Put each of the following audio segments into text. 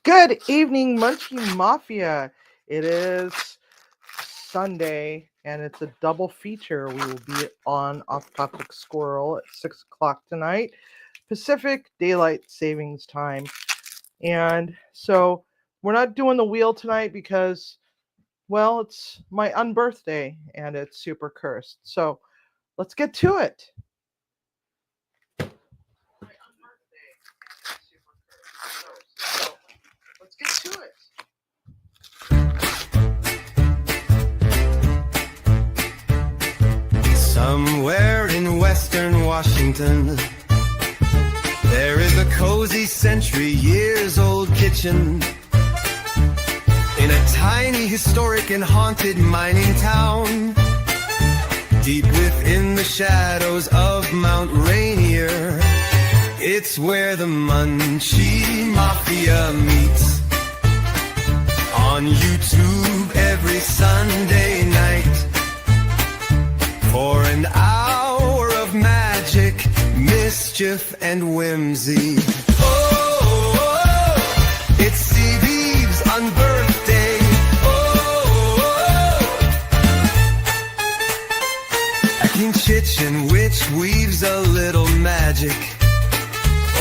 Good evening, Munchie Mafia. It is Sunday, and it's a double feature. We will be on Off Topic Squirrel at 6 o'clock tonight, Pacific Daylight Savings Time. And so we're not doing the wheel tonight because, well, it's my unbirthday, and it's super cursed. So let's get to it. Let's get to it. Somewhere in western Washington, there is a cozy century-years-old kitchen in a tiny, historic, and haunted mining town, deep within the shadows of Mount Rainier. It's where the Munchie Mafia meets on YouTube every Sunday night for an hour of magic, mischief, and whimsy. Oh, it's Sivi's Unbirthday. Oh, a kitchen which weaves a little magic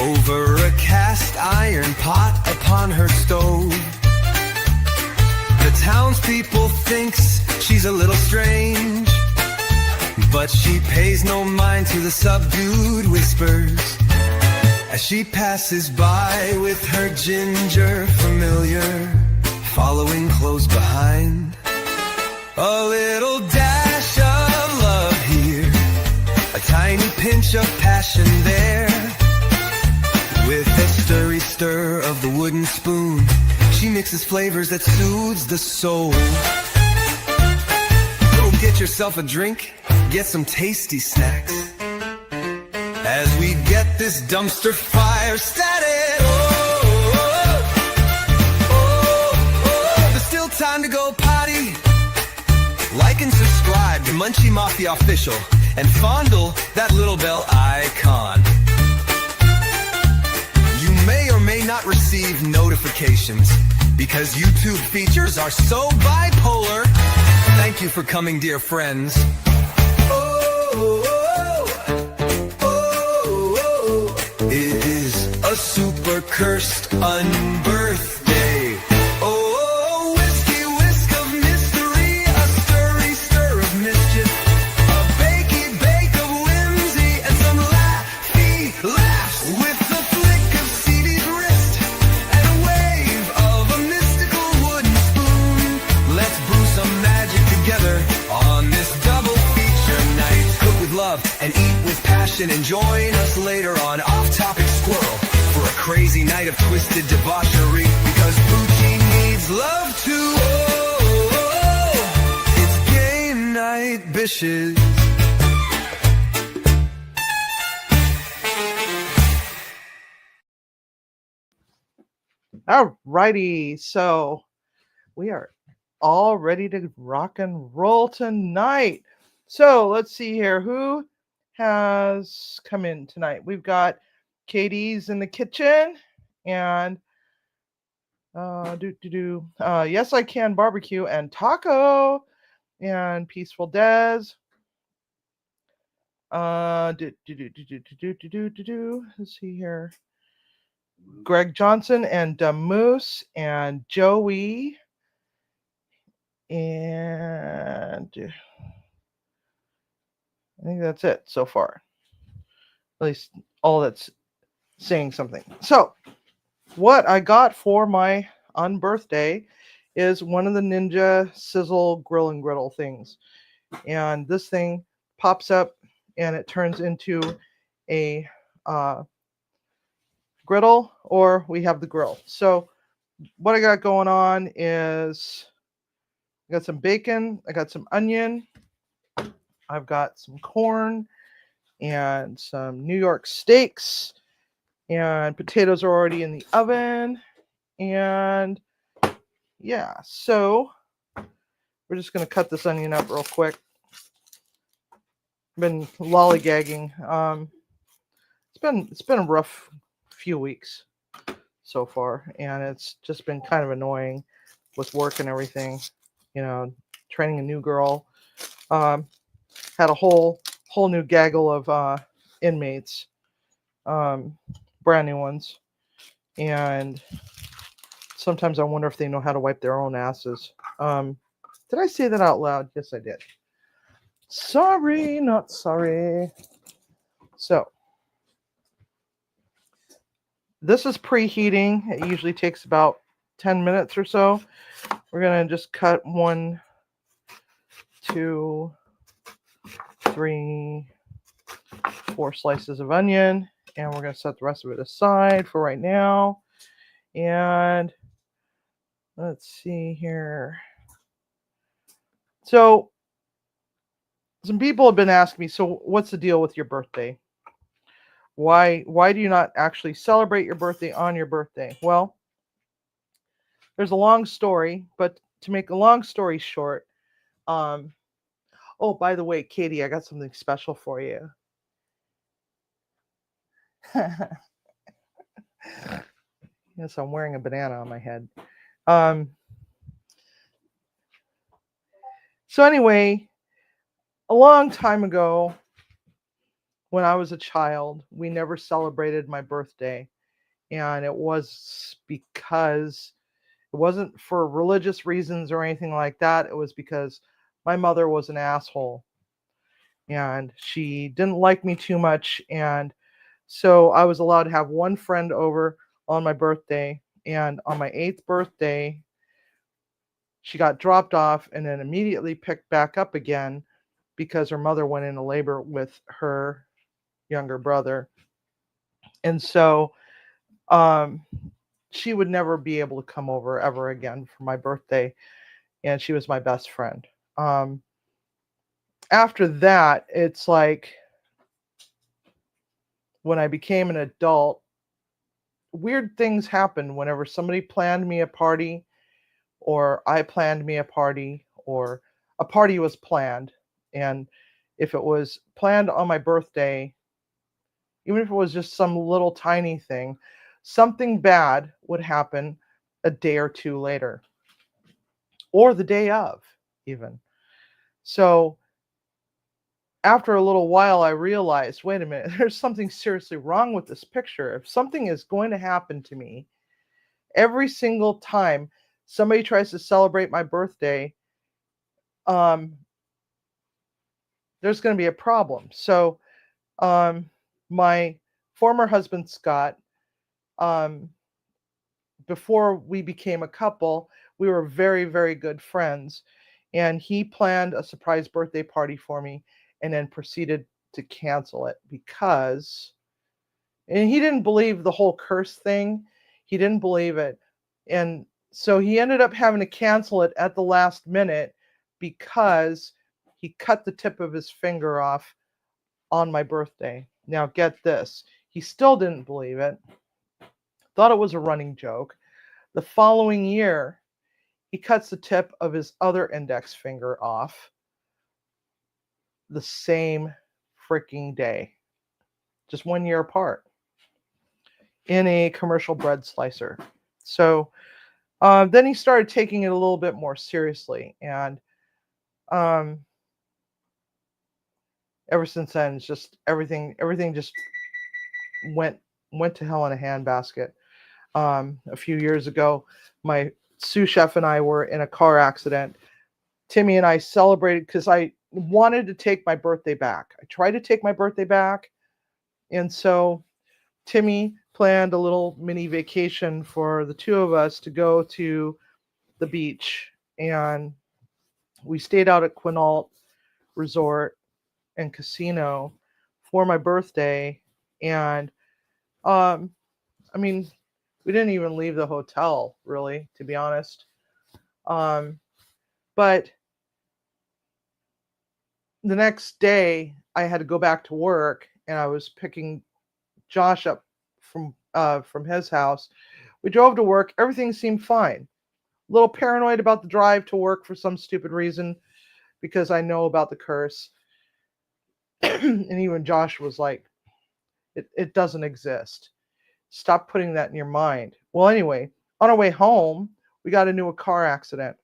over a cast iron pot upon her stove. The townspeople thinks she's a little strange, but she pays no mind to the subdued whispers as she passes by with her ginger familiar following close behind. A little dash of love here, a tiny pinch of passion there. With a stirry stir of the wooden spoon, she mixes flavors that soothes the soul. Go get yourself a drink, get some tasty snacks as we get this dumpster fire started. There's still time to go potty. Like and subscribe to Munchie Mafia Official and fondle that little bell icon. You may or may not receive notifications because YouTube features are so bipolar. Thank you for coming, dear friends. It is a super cursed unbirthday. Oh, whiskey whisk of mystery, a stirry stir of mischief, a bakey bake of whimsy, and some laughy laughs with the flick of Sivi's wrist and a wave of a mystical wooden spoon. Let's brew some magic together on this double feature night. Cook with love and eat with passion, and join us later on Off Topic Squirrel for a crazy night of twisted debauchery, because Poochie needs love too. Oh, it's game night, bitches. Alrighty, so we are all ready to rock and roll tonight. So let's see here. Who has come in tonight? We've got Katie's in the kitchen, and Yes I Can Barbecue and Taco, and Peaceful Des. Let's see here. Greg Johnson and Moose and Joey, and I think that's it so far. At least all that's saying something. So, what I got for my unbirthday is one of the Ninja Sizzle Grill and Griddle things. And this thing pops up and it turns into a griddle, or we have the grill. So, what I got going on is I got some bacon, I got some onion, I've got some corn and some New York steaks, and potatoes are already in the oven. And yeah, so we're just going to cut this onion up real quick. Been lollygagging. It's been a rough few weeks. so far, and it's just been kind of annoying with work and everything. You know, training a new girl. Um, had a whole new gaggle of inmates, um, brand new ones, and sometimes I wonder if they know how to wipe their own asses. Did I say that out loud? Yes, I did. Sorry, not sorry. So this is preheating. It usually takes about 10 minutes or so. We're gonna just cut 1, 2, 3, 4 slices of onion, and we're gonna set the rest of it aside for right now. And let's see here. So some people have been asking me, so what's the deal with your birthday? Why do you not actually celebrate your birthday on your birthday? Well, there's a long story, but to make a long story short, um, oh, by the way, Katie, I got something special for you. Yes, I'm wearing a banana on my head. Um, so anyway, a long time ago, when I was a child, we never celebrated my birthday, and it was because it wasn't for religious reasons or anything like that. It was because my mother was an asshole and she didn't like me too much. And so I was allowed to have one friend over on my birthday. And on my 8th birthday, she got dropped off and then immediately picked back up again because her mother went into labor with her younger brother. And so um, she would never be able to come over ever again for my birthday. And she was my best friend. After that, it's like when I became an adult, weird things happened whenever somebody planned me a party, or I planned me a party, or a party was planned. And if it was planned on my birthday, even if it was just some little tiny thing, something bad would happen a day or two later, or the day of, even. So after a little while, I realized, wait a minute, there's something seriously wrong with this picture. If something is going to happen to me every single time somebody tries to celebrate my birthday, um, there's going to be a problem. So, my former husband, Scott, um, before we became a couple, we were very, very good friends. And he planned a surprise birthday party for me and then proceeded to cancel it because, and he didn't believe the whole curse thing. He didn't believe it. And so he ended up having to cancel it at the last minute because he cut the tip of his finger off on my birthday. Now, get this. He still didn't believe it, thought it was a running joke. The following year, he cuts the tip of his other index finger off the same freaking day, just 1 year apart, in a commercial bread slicer. So then he started taking it a little bit more seriously, and um, ever since then, it's just everything just went went to hell in a handbasket. A few years ago, my sous chef and I were in a car accident. Timmy and I celebrated because I wanted to take my birthday back. I tried to take my birthday back, and so Timmy planned a little mini vacation for the two of us to go to the beach, and we stayed out at Quinault Resort and Casino for my birthday. And um, I mean, we didn't even leave the hotel, really, to be honest. But the next day, I had to go back to work, and I was picking Josh up from his house. We drove to work. Everything seemed fine. A little paranoid about the drive to work for some stupid reason because I know about the curse. And even Josh was like, it doesn't exist. Stop putting that in your mind. Well, anyway, on our way home, we got into a car accident.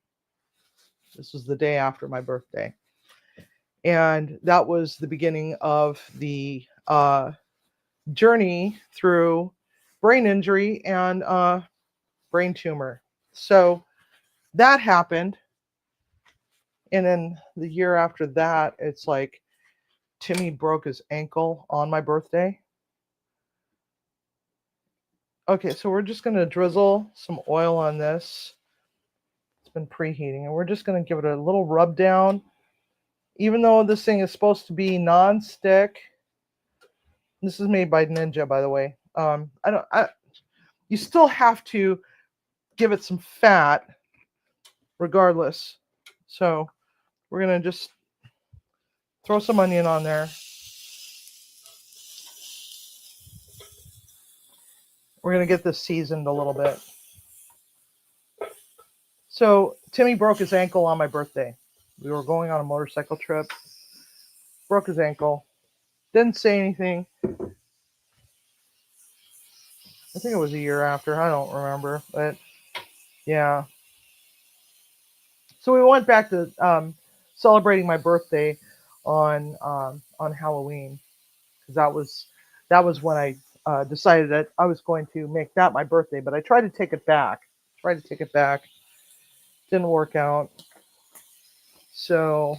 This was the day after my birthday. And that was the beginning of the journey through brain injury and brain tumor. So that happened. And then the year after that, it's like Timmy broke his ankle on my birthday. Okay, so we're just going to drizzle some oil on this. It's been preheating, and we're just going to give it a little rub down. Even though this thing is supposed to be non-stick, this is made by Ninja, by the way. You still have to give it some fat, regardless. So we're going to just throw some onion on there. We're going to get this seasoned a little bit. So Timmy broke his ankle on my birthday. We were going on a motorcycle trip. Broke his ankle. Didn't say anything. I think it was a year after. I don't remember. But yeah. So we went back to celebrating my birthday on Halloween, because that was when I decided that I was going to make that my birthday. But I tried to take it back. Didn't work out. So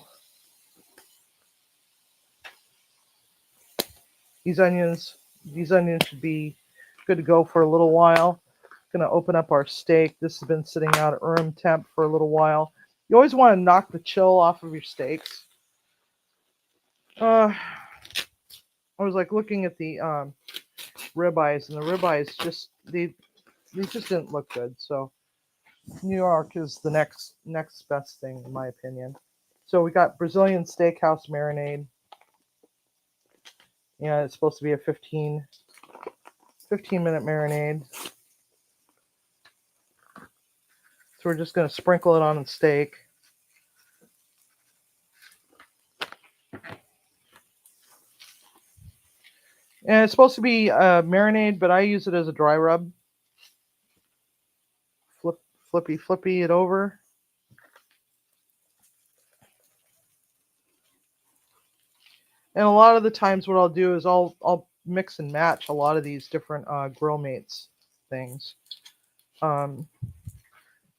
these onions should be good to go for a little while. Going to open up our steak. This has been sitting out at room temp for a little while. You always want to knock the chill off of your steaks. I was like looking at the ribeyes, and the ribeyes just they just didn't look good. So New York is the next best thing, in my opinion. So we got Brazilian steakhouse marinade. Yeah, it's supposed to be a 15-minute marinade. So we're just going to sprinkle it on the steak. And it's supposed to be marinade, but I use it as a dry rub. Flippy it over. And a lot of the times what I'll do is I'll mix and match a lot of these different grill mates things. I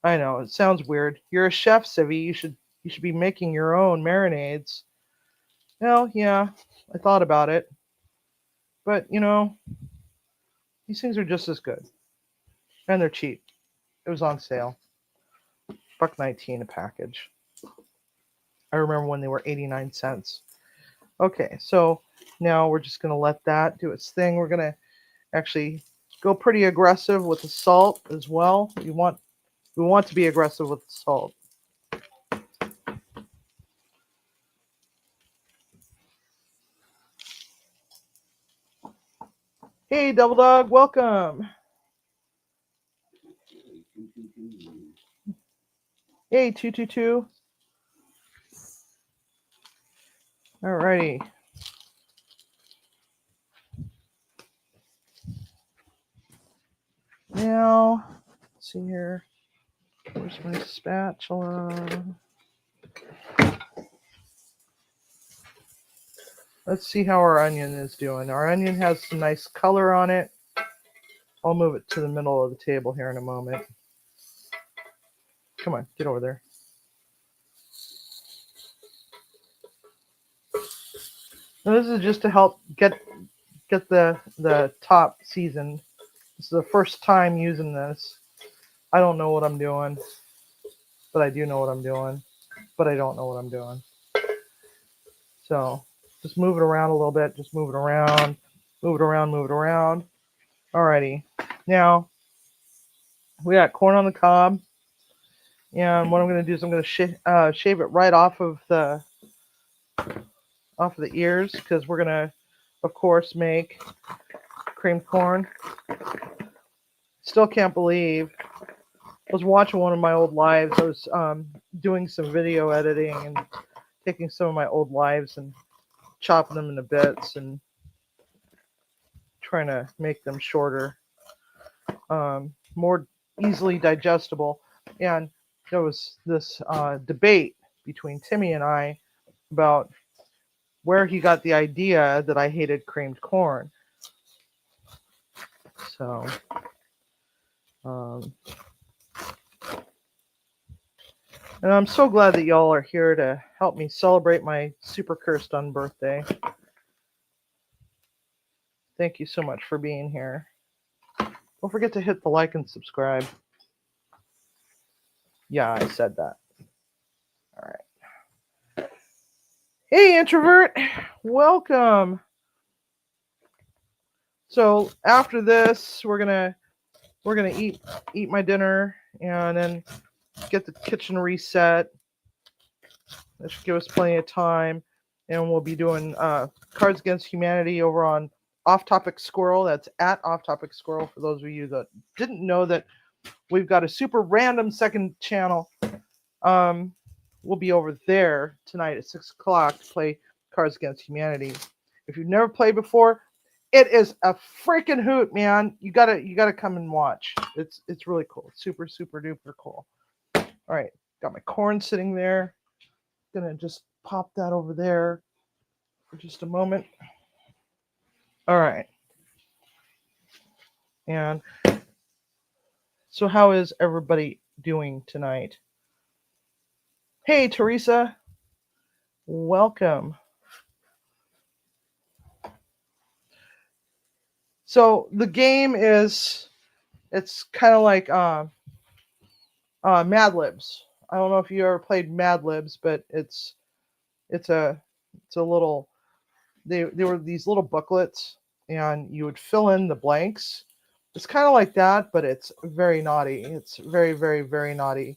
know it sounds weird. You're a chef, Sivi. You should be making your own marinades. Well, yeah, I thought about it, but these things are just as good, and they're cheap. It was on sale, $1.19 a package. I remember when they were 89 cents. Okay, so now we're just gonna let that do its thing. We're gonna actually go pretty aggressive with the salt as well. We want to be aggressive with the salt. Hey, Double Dog, welcome. Hey, 222. Alrighty. Now, let's see here. Where's my spatula? Let's see how our onion is doing. Our onion has some nice color on it. I'll move it to the middle of the table here in a moment. Come on, get over there. Now this is just to help get the top seasoned. This is the first time using this. I don't know what I'm doing, but I do know what I'm doing, but I don't know what I'm doing. So just move it around a little bit. Just move it around, move it around, move it around. Alrighty. Now we got corn on the cob, and what I'm going to do is I'm going to shave it right off of the ears, because we're going to, of course, make creamed corn. Still can't believe I was watching one of my old lives. I was doing some video editing and taking some of my old lives and chopping them into bits and trying to make them shorter. more easily digestible. And there was this debate between Timmy and I about where he got the idea that I hated creamed corn. So, and I'm so glad that y'all are here to help me celebrate my super cursed unbirthday. Thank you so much for being here. Don't forget to hit the like and subscribe. Yeah, I said that. All right. Hey, introvert. Welcome. So after this, we're gonna eat my dinner and then get the kitchen reset. That should give us plenty of time, and we'll be doing Cards Against Humanity over on Off Topic Squirrel. That's at Off Topic Squirrel for those of you that didn't know that we've got a super random second channel. We'll be over there tonight at 6 o'clock to play Cards Against Humanity. If you've never played before, it is a freaking hoot, man. You gotta come and watch. It's really cool. It's super duper cool. All right, got my corn sitting there. Gonna just pop that over there for just a moment. All right. And so how is everybody doing tonight? Hey, Teresa. Welcome. So the game is, it's kind of like Mad Libs. I don't know if you ever played Mad Libs, but it's a little, they were these little booklets and you would fill in the blanks. It's kind of like that, but it's very naughty. It's very naughty.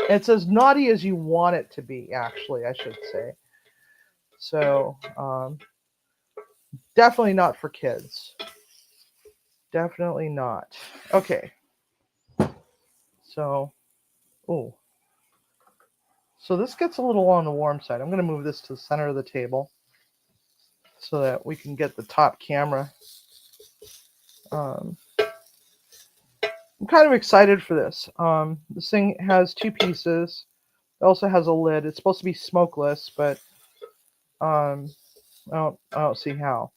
It's as naughty as you want it to be, actually, I should say. So, definitely not for kids. Definitely not. Okay. So, oh. So this gets a little on the warm side. I'm going to move this to the center of the table so that we can get the top camera. I'm kind of excited for this. This thing has two pieces. It also has a lid. It's supposed to be smokeless, but I don't see how.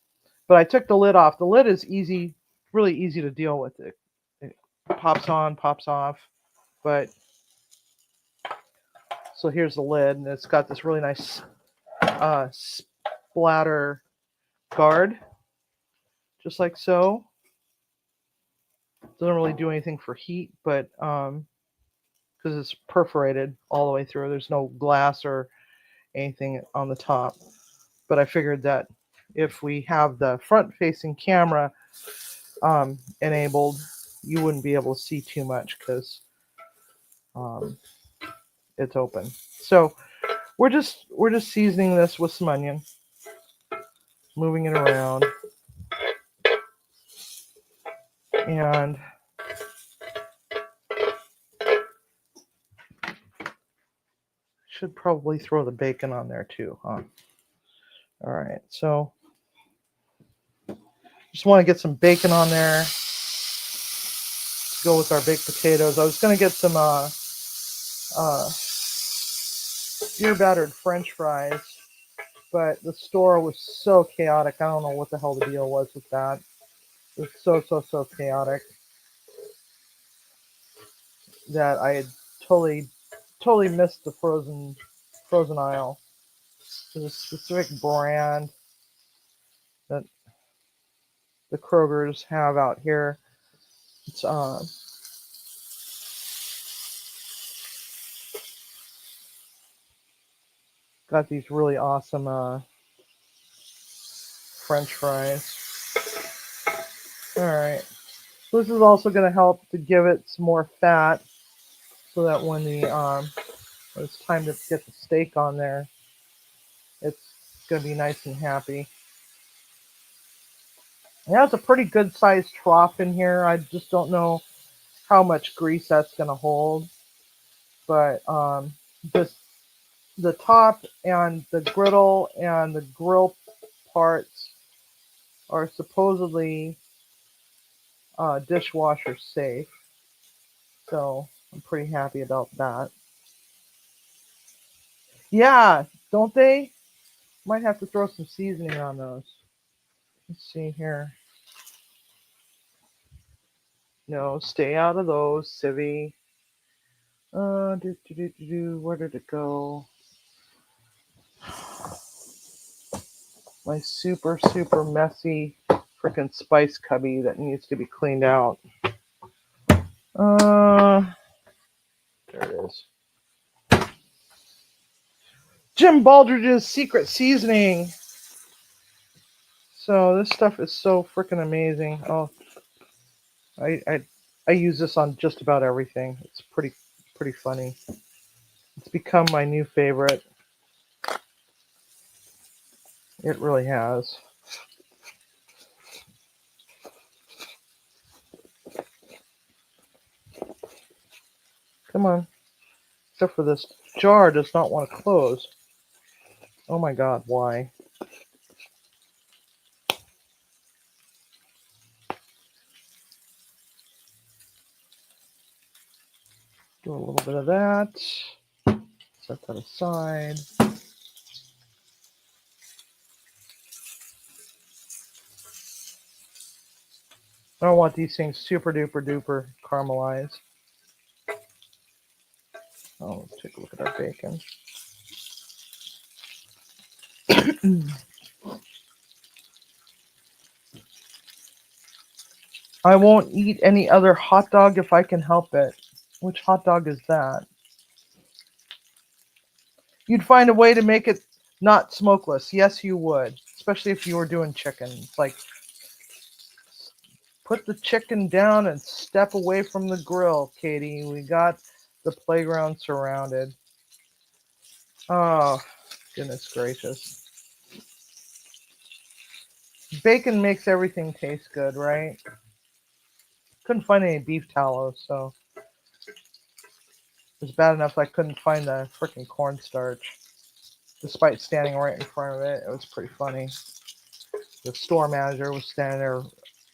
But I took the lid off. The lid is easy, really easy to deal with. It pops on, pops off. But so here's the lid, and it's got this really nice splatter guard, just like so. Doesn't really do anything for heat, but because it's perforated all the way through, there's no glass or anything on the top. But I figured that if we have the front-facing camera enabled, you wouldn't be able to see too much because it's open. So we're just seasoning this with some onion, moving it around, and should probably throw the bacon on there too, huh? All right, so just want to get some bacon on there to go with our baked potatoes. I was going to get some beer battered French fries, but the store was so chaotic. I don't know what the hell the deal was with that. It was so chaotic that I had totally missed the frozen aisle. There's a specific brand that the Krogers have out here. It's got these really awesome French fries. All right. So this is also going to help to give it some more fat, so that when it's time to get the steak on there, it's going to be nice and happy. It has a pretty good sized trough in here. I just don't know how much grease that's going to hold, but the top and the griddle and the grill parts are supposedly dishwasher safe. So I'm pretty happy about that. Yeah, don't they? Might have to throw some seasoning on those. Let's see here. No, stay out of those, Sivi. Where did it go? My super, super messy freaking spice cubby that needs to be cleaned out. There it is. Jim Baldridge's secret seasoning. So this stuff is so freaking amazing. Oh, I use this on just about everything. It's pretty funny. It's become my new favorite. It really has. Come on. Except for this jar does not want to close. Oh my god, why? Do a little bit of that. Set that aside. I don't want these things super duper duper caramelized. Oh, let's take a look at our bacon. I won't eat any other hot dog if I can help it. Which hot dog is that? You'd find a way to make it not smokeless. Yes, you would. Especially if you were doing chicken. It's like, put the chicken down and step away from the grill, Katie. We got the playground surrounded. Oh, goodness gracious. Bacon makes everything taste good, right? Couldn't find any beef tallow, so it was bad enough I couldn't find the freaking cornstarch. Despite standing right in front of it, it was pretty funny. The store manager was standing there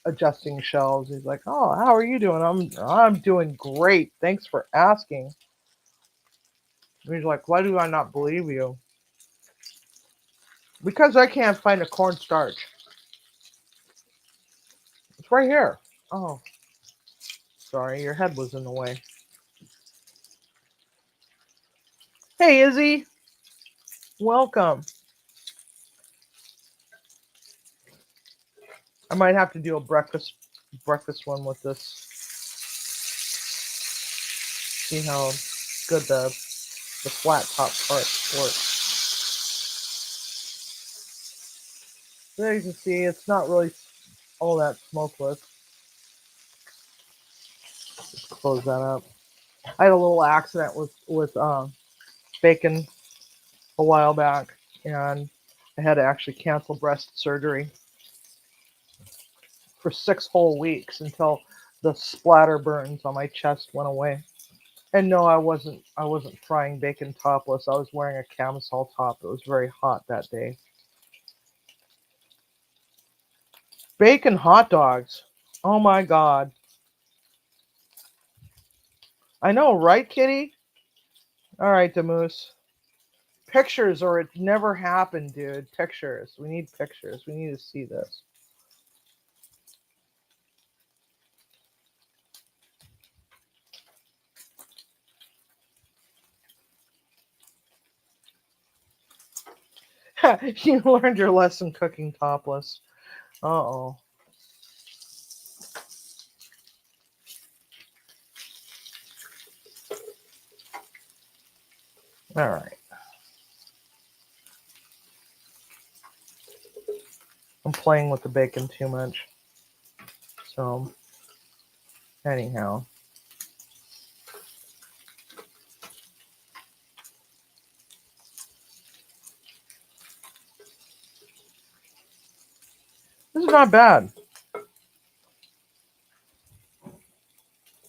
adjusting shelves. He's like, "Oh, how are you doing?" I'm doing great. Thanks for asking. And he's like, "Why do I not believe you?" Because I can't find a cornstarch. It's right here. Oh, sorry, your head was in the way. Hey, Izzy. Welcome. I might have to do a breakfast one with this. See how good the flat top part works. There you can see it's not really all that smokeless. Just close that up. I had a little accident with bacon a while back, and I had to actually cancel breast surgery for 6 whole weeks until the splatter burns on my chest went away. And no, I wasn't frying bacon topless. I was wearing a camisole top. It was very hot that day. Bacon hot dogs. Oh my god. I know, right, Kitty? All right, Demoose. Pictures or it never happened, dude. Pictures. We need pictures. We need to see this. You learned your lesson cooking topless. Uh-oh. All right. I'm playing with the bacon too much. So, anyhow. This is not bad. I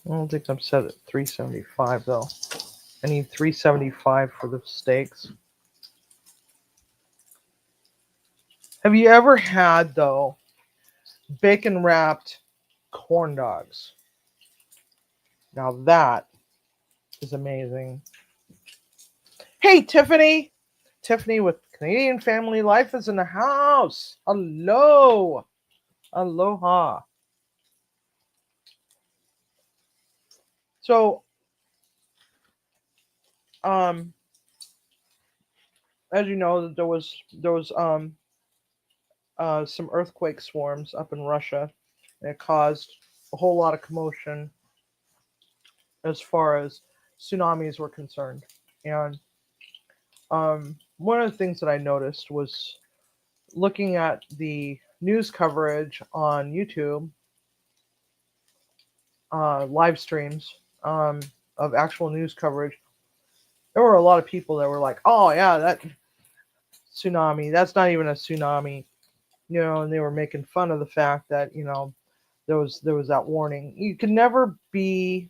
don't think I'm set at 375 though. I need 375 for the steaks. Have you ever had though bacon wrapped corn dogs. Now that is amazing. Hey, Tiffany! Tiffany with Canadian Family Life is in the house. Hello. Aloha. So, as you know, there was some earthquake swarms up in Russia, and it caused a whole lot of commotion as far as tsunamis were concerned. And one of the things that I noticed was looking at the news coverage on YouTube, live streams of actual news coverage. There were a lot of people that were like, "Oh yeah, that tsunami. That's not even a tsunami," and they were making fun of the fact that there was that warning. You can never be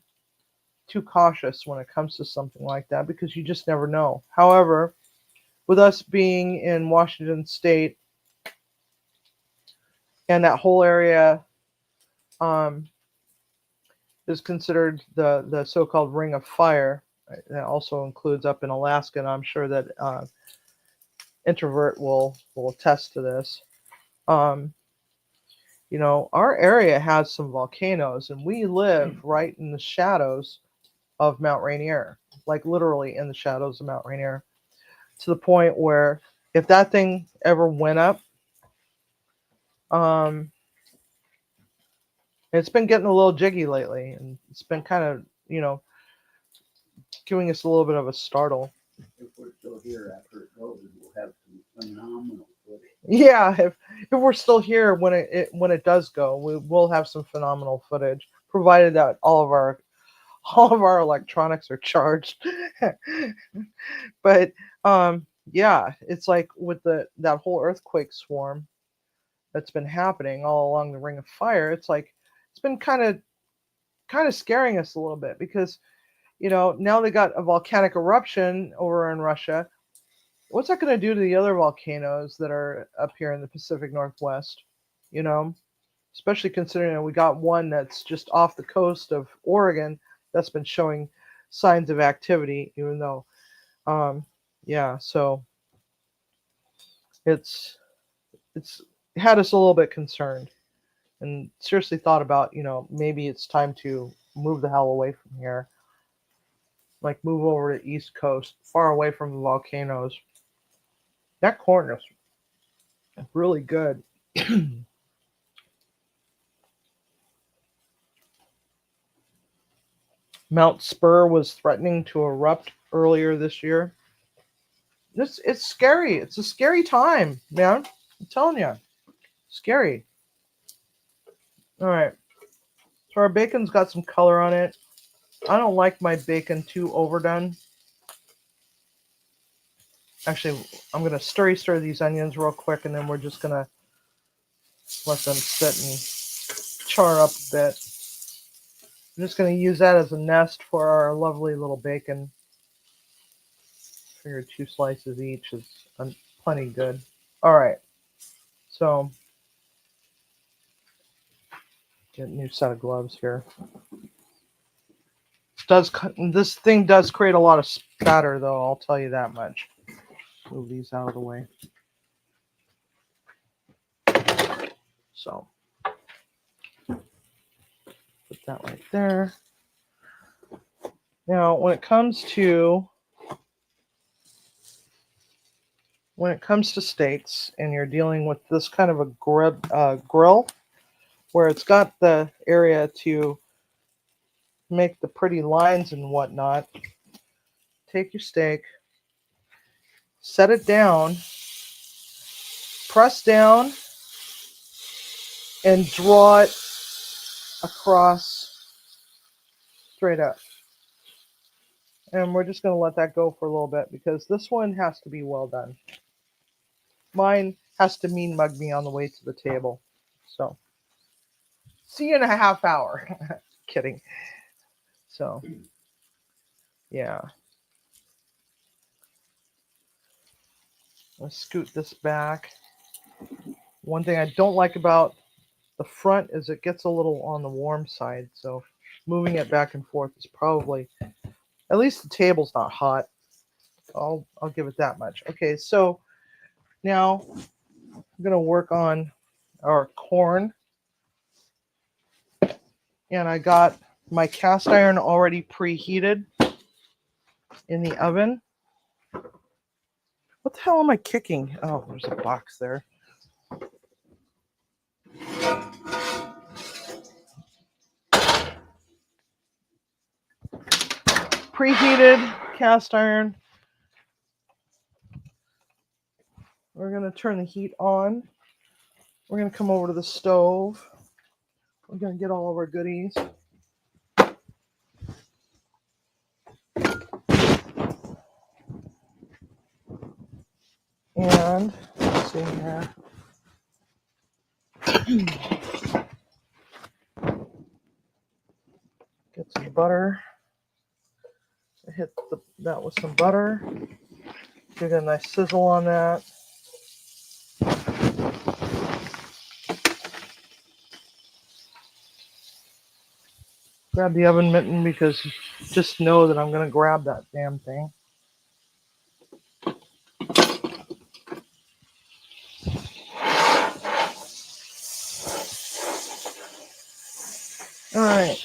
too cautious when it comes to something like that because you just never know. However, with us being in Washington State and that whole area um, is considered the so-called Ring of Fire. That also includes up in Alaska, and I'm sure that Introvert will attest to this. Um, our area has some volcanoes, and we live right in the shadows of Mount Rainier, like literally in the shadows of Mount Rainier, to the point where if that thing ever went up, um, it's been getting a little jiggy lately, and it's been kind of, giving us a little bit of a startle. If we're still here after it goes, we'll have some phenomenal footage. Yeah, if we're still here when it does go, we will have some phenomenal footage, provided that all of our electronics are charged. But yeah, it's like with that whole earthquake swarm that's been happening all along the Ring of Fire. It's like it's been kind of scaring us a little bit because now they got a volcanic eruption over in Russia. What's that going to do to the other volcanoes that are up here in the Pacific Northwest? You know, Especially considering that we got one that's just off the coast of Oregon that's been showing signs of activity, even though, yeah, so it's had us a little bit concerned and seriously thought about, maybe it's time to move the hell away from here, like move over to East Coast, far away from the volcanoes. That corn is really good. Mount Spur was threatening to erupt earlier this year. It's scary. It's a scary time, man. I'm telling you, scary. All right. So our bacon's got some color on it. I don't like my bacon too overdone. Actually, I'm gonna stir these onions real quick, and then we're just gonna let them sit and char up a bit. I'm just gonna use that as a nest for our lovely little bacon. Figure 2 slices each is plenty good. All right. So get a new set of gloves here. This thing does create a lot of spatter, though. I'll tell you that much. Move these out of the way. So put that right there. Now, when it comes to steaks, and you're dealing with this kind of a grill, where it's got the area to make the pretty lines and whatnot, take your steak, set it down, press down, and draw it across straight up. And we're just going to let that go for a little bit because this one has to be well done. Mine has to mean mug me on the way to the table. So, see you in a half hour. Kidding. So, yeah. Let's scoot this back. One thing I don't like about the front is it gets a little on the warm side, so moving it back and forth is probably, at least the table's not hot. I'll give it that much. Okay, so now I'm gonna work on our corn, and I got my cast iron already preheated in the oven. What the hell am I kicking? Oh, there's a box there. Preheated cast iron. We're going to turn the heat on. We're going to come over to the stove. We're going to get all of our goodies. And let's see here. Get some butter. I hit that with some butter. Get a nice sizzle on that. Grab the oven mitten because just know that I'm going to grab that damn thing. All right.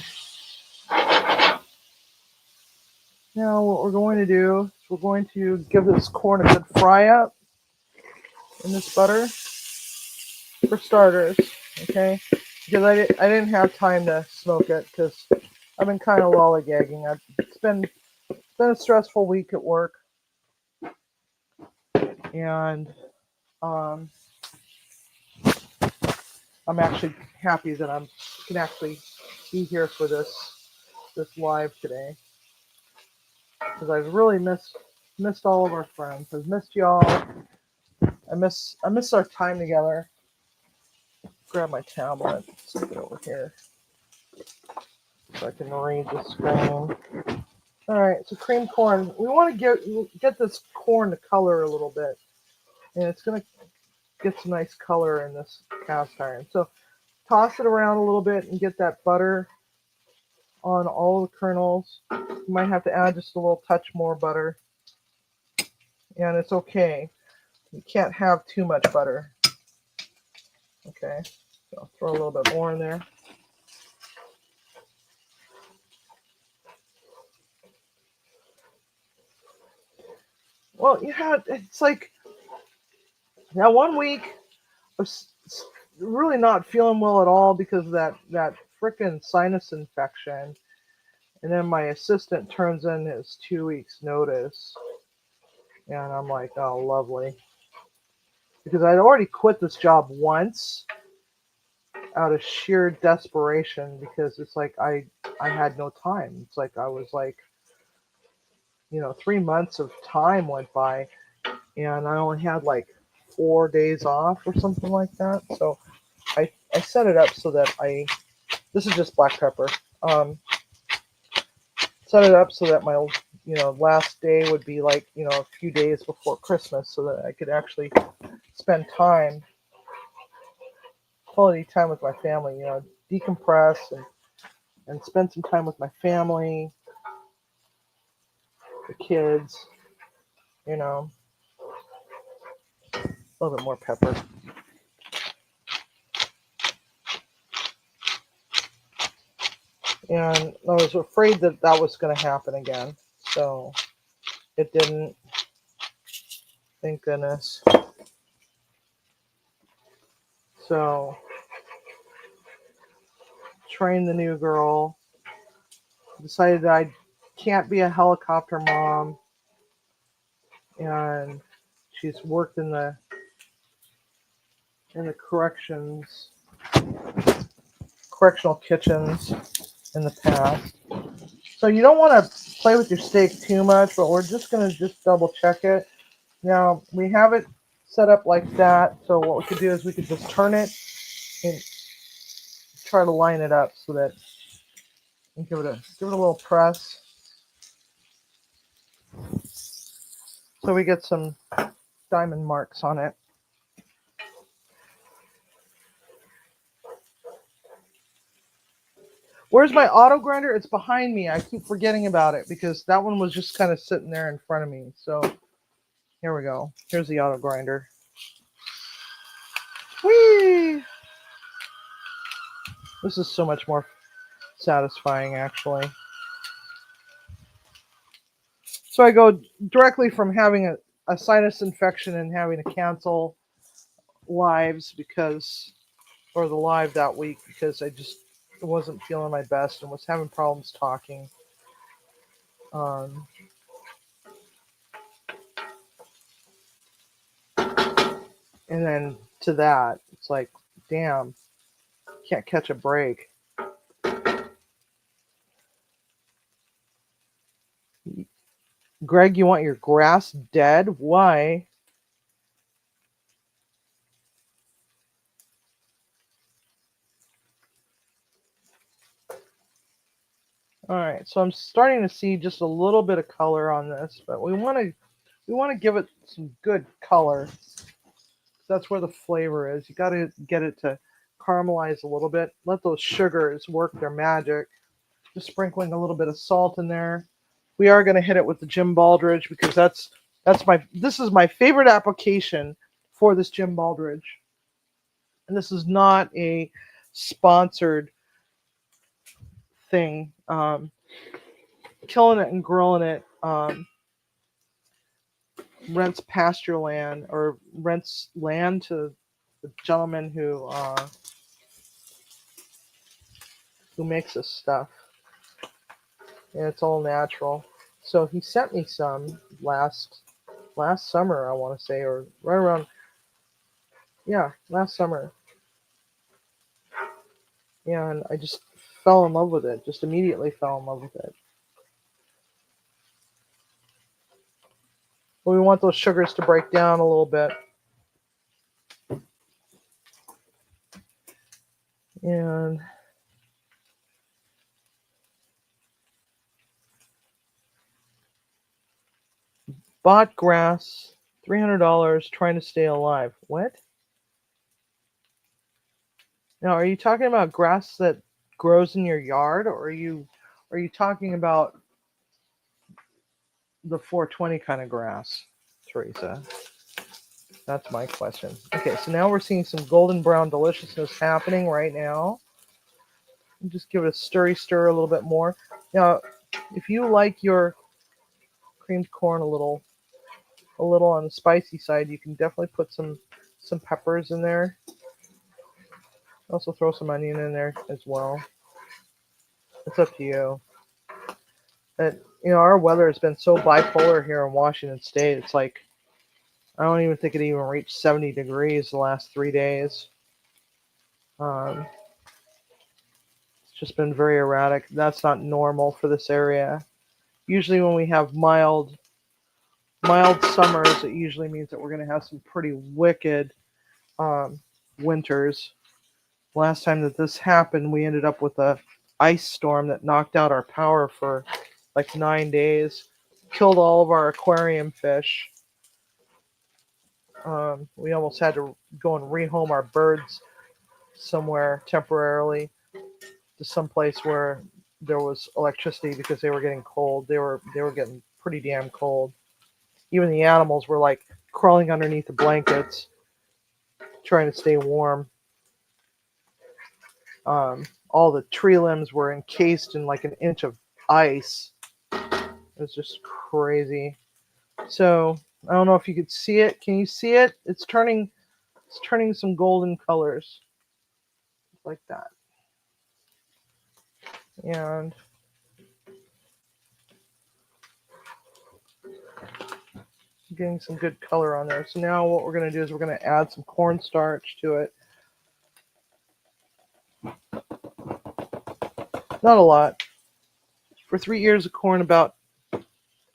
Now what we're going to do is we're going to give this corn a good fry up in this butter for starters, okay? Because I didn't have time to smoke it because I've been kind of lollygagging. It's been a stressful week at work, and I'm actually happy that I can actually be here for this live today because I've really missed all of our friends. I've missed y'all. I miss our time together. Grab my tablet, stick it over here so I can read the screen. All right, so cream corn. We want to get this corn to color a little bit, and it's going to get some nice color in this cast iron. So toss it around a little bit and get that butter on all the kernels. You might have to add just a little touch more butter, and it's okay. You can't have too much butter. Okay, so I'll throw a little bit more in there. Well, yeah, it's like that 1 week I was really not feeling well at all because of that frickin' sinus infection. And then my assistant turns in his 2 weeks notice. And I'm like, oh, lovely. Because I'd already quit this job once out of sheer desperation because it's like I had no time. It's like I was like, 3 months of time went by and I only had like 4 days off or something like that. So I set it up so that this is just black pepper. Set it up so that my last day would be like a few days before Christmas so that I could actually spend quality time with my family, decompress and spend some time with my family, the kids, a little bit more pepper. And I was afraid that was going to happen again. So it didn't. Thank goodness. So trained the new girl. Decided that I can't be a helicopter mom. And she's worked in the correctional kitchens in the past. So you don't want to play with your steak too much, but we're just going to double check it. Now we have it set up like that. So what we could do is we could just turn it and try to line it up so that you give it a little press. So we get some diamond marks on it. Where's my auto grinder? It's behind me. I keep forgetting about it because that one was just kind of sitting there in front of me. So here we go. Here's the auto grinder. Whee! This is so much more satisfying, actually. So I go directly from having a sinus infection and having to cancel lives or the live that week because I just wasn't feeling my best and was having problems talking. Um, and then to that, it's like, damn, can't catch a break. Greg, you want your grass dead? Why? All right, so I'm starting to see just a little bit of color on this, but we want to give it some good color. That's where the flavor is. You got to get it to caramelize a little bit. Let those sugars work their magic. Just sprinkling a little bit of salt in there. We are going to hit it with the Jim Baldridge because this is my favorite application for this Jim Baldridge. And this is not a sponsored thing. Killing it and grilling it rents pasture land or rents land to the gentleman who makes this stuff. And it's all natural. So he sent me some last summer, I want to say, or right around, yeah, last summer. And I just fell in love with it. Just immediately fell in love with it. But we want those sugars to break down a little bit. And bought grass, $300, trying to stay alive. What? Now, are you talking about grass that grows in your yard, or are you talking about the 420 kind of grass, Teresa? That's my question. Okay, so now we're seeing some golden brown deliciousness happening right now. Just give it a stir a little bit more. Now, if you like your creamed corn a little on the spicy side, you can definitely put some peppers in there. Also throw some onion in there as well. It's up to you. But, our weather has been so bipolar here in Washington State. It's like, I don't even think it even reached 70 degrees the last 3 days. It's just been very erratic. That's not normal for this area. Usually when we have mild summers, it usually means that we're going to have some pretty wicked winters. Last time that this happened, we ended up with a ice storm that knocked out our power for like 9 days, killed all of our aquarium fish. We almost had to go and rehome our birds somewhere temporarily to some place where there was electricity because they were getting cold. They were getting pretty damn cold. Even the animals were like crawling underneath the blankets, trying to stay warm. All the tree limbs were encased in like an inch of ice. It was just crazy. So I don't know if you could see it. Can you see it? It's turning some golden colors like that. And getting some good color on there. So now what we're going to do is we're going to add some cornstarch to it. Not a lot. For 3 ears of corn, about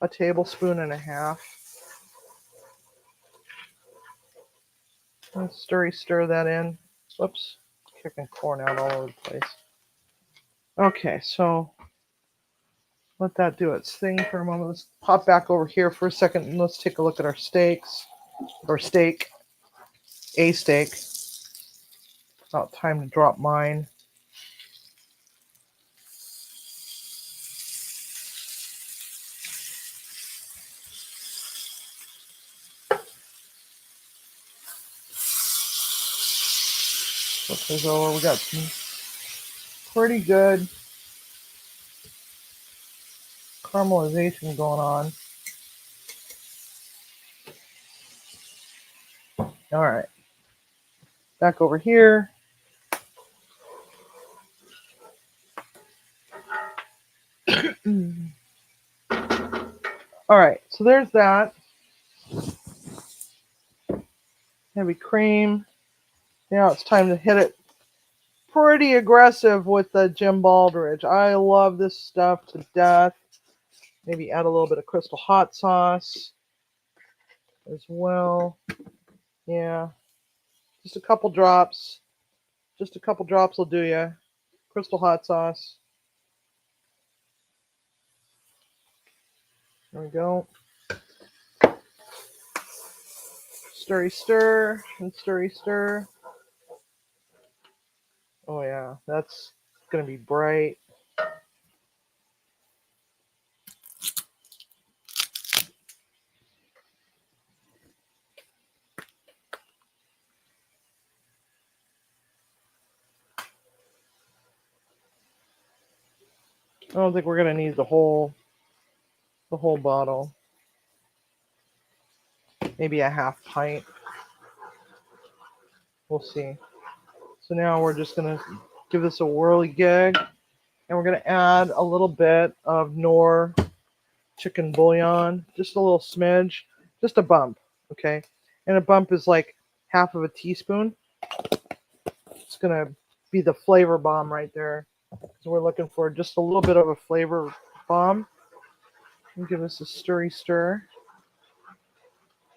a tablespoon and a half. And stir that in. Whoops, kicking corn out all over the place. Okay, so let that do its thing for a moment. Let's pop back over here for a second and let's take a look at our steaks. Or steak. A steak. About time to drop mine. Flip those over. We got some pretty good caramelization going on. All right. Back over here. All right. So there's that. Heavy cream. Now it's time to hit it pretty aggressive with the Jim Baldridge. I love this stuff to death. Maybe add a little bit of Crystal hot sauce as well. Yeah, just a couple drops. Just a couple drops will do you. Crystal hot sauce. There we go. Stirry stir and stirry stir. Oh yeah, that's gonna be bright. I don't think we're gonna need the whole bottle. Maybe a half pint. We'll see. So now we're just gonna give this a whirly gig, and we're gonna add a little bit of Knorr chicken bouillon, just a little smidge, just a bump, okay? And a bump is like half of a teaspoon. It's gonna be the flavor bomb right there. So we're looking for just a little bit of a flavor bomb. And give us a stirry stir,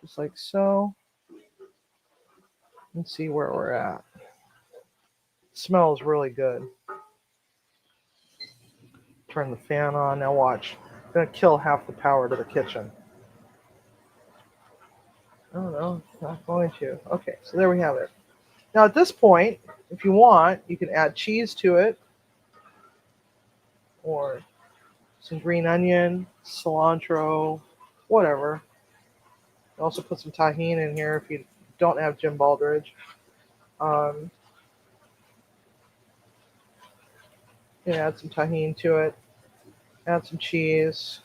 just like so. And see where we're at. It smells really good. Turn the fan on. Now watch. I'm gonna kill half the power to the kitchen. Oh no, it's not going to. Okay, so there we have it. Now at this point, if you want, you can add cheese to it, or some green onion, cilantro, whatever. Also put some tahini in here if you don't have Jim Baldridge. You can add some tahini to it. Add some cheese.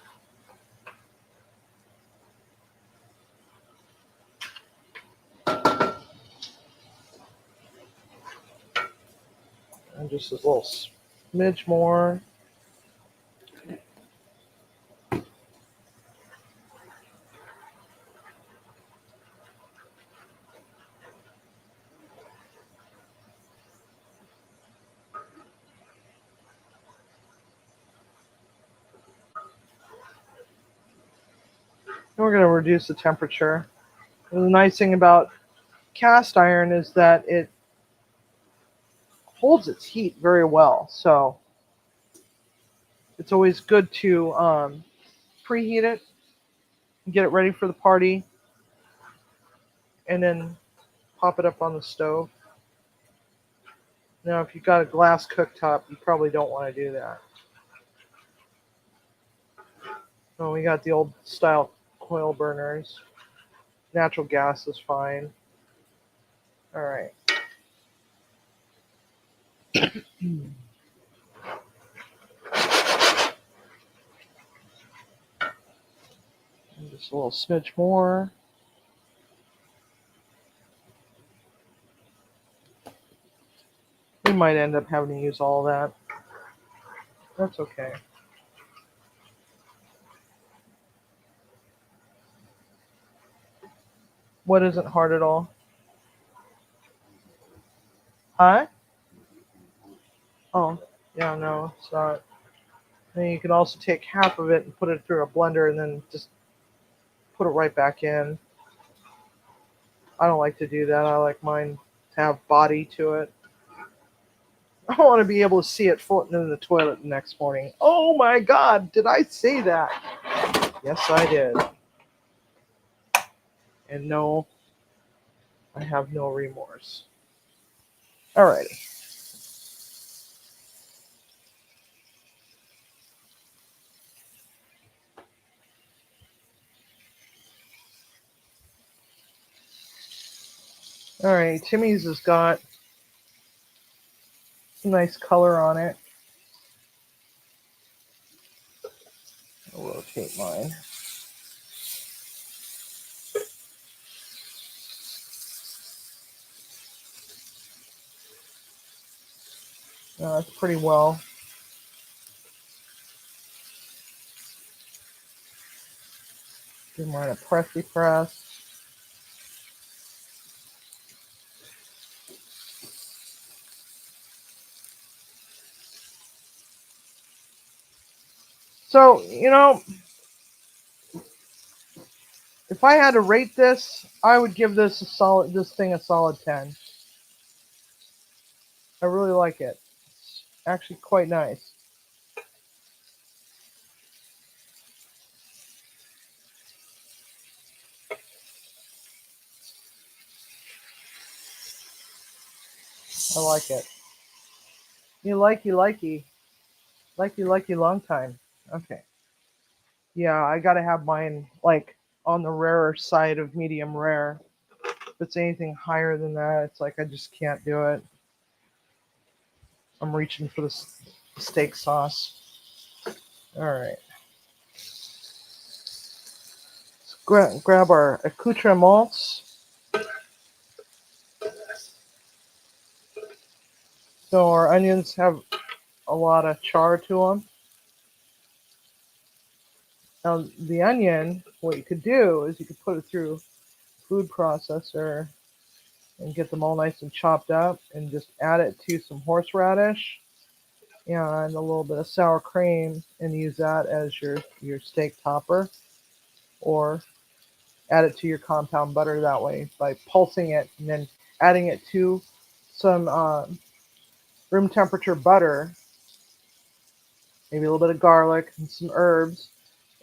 And just a little smidge more. And we're going to reduce the temperature. And the nice thing about cast iron is that it holds its heat very well. So it's always good to preheat it, get it ready for the party, and then pop it up on the stove. Now, if you've got a glass cooktop, you probably don't want to do that. Oh, we got the old style coil burners. Natural gas is fine. All right. And just a little smidge more. We might end up having to use all that. That's okay. What isn't hard at all? Huh? Oh, yeah, no, it's not. And you can also take half of it and put it through a blender and then just put it right back in. I don't like to do that. I like mine to have body to it. I want to be able to see it floating in the toilet the next morning. Oh my God, did I say that? Yes, I did. And no, I have no remorse. Alrighty. Alright, Timmy's has got Some nice color on it. I'll rotate mine. That's pretty well. Give mine a pressy press. So, you know, if I had to rate this, I would give this thing a solid 10. I really like it. It's actually quite nice. I like it. You likey. Likey long time. Okay. Yeah, I gotta have mine like on the rarer side of medium rare. If it's anything higher than that, it's like I just can't do it. I'm reaching for the steak sauce. All right. Let's grab our accoutrements. So our onions have a lot of char to them. Now the onion, what you could do is you could put it through a food processor and get them all nice and chopped up and just add it to some horseradish and a little bit of sour cream and use that as your steak topper, or add it to your compound butter that way by pulsing it and then adding it to some room temperature butter, maybe a little bit of garlic and some herbs,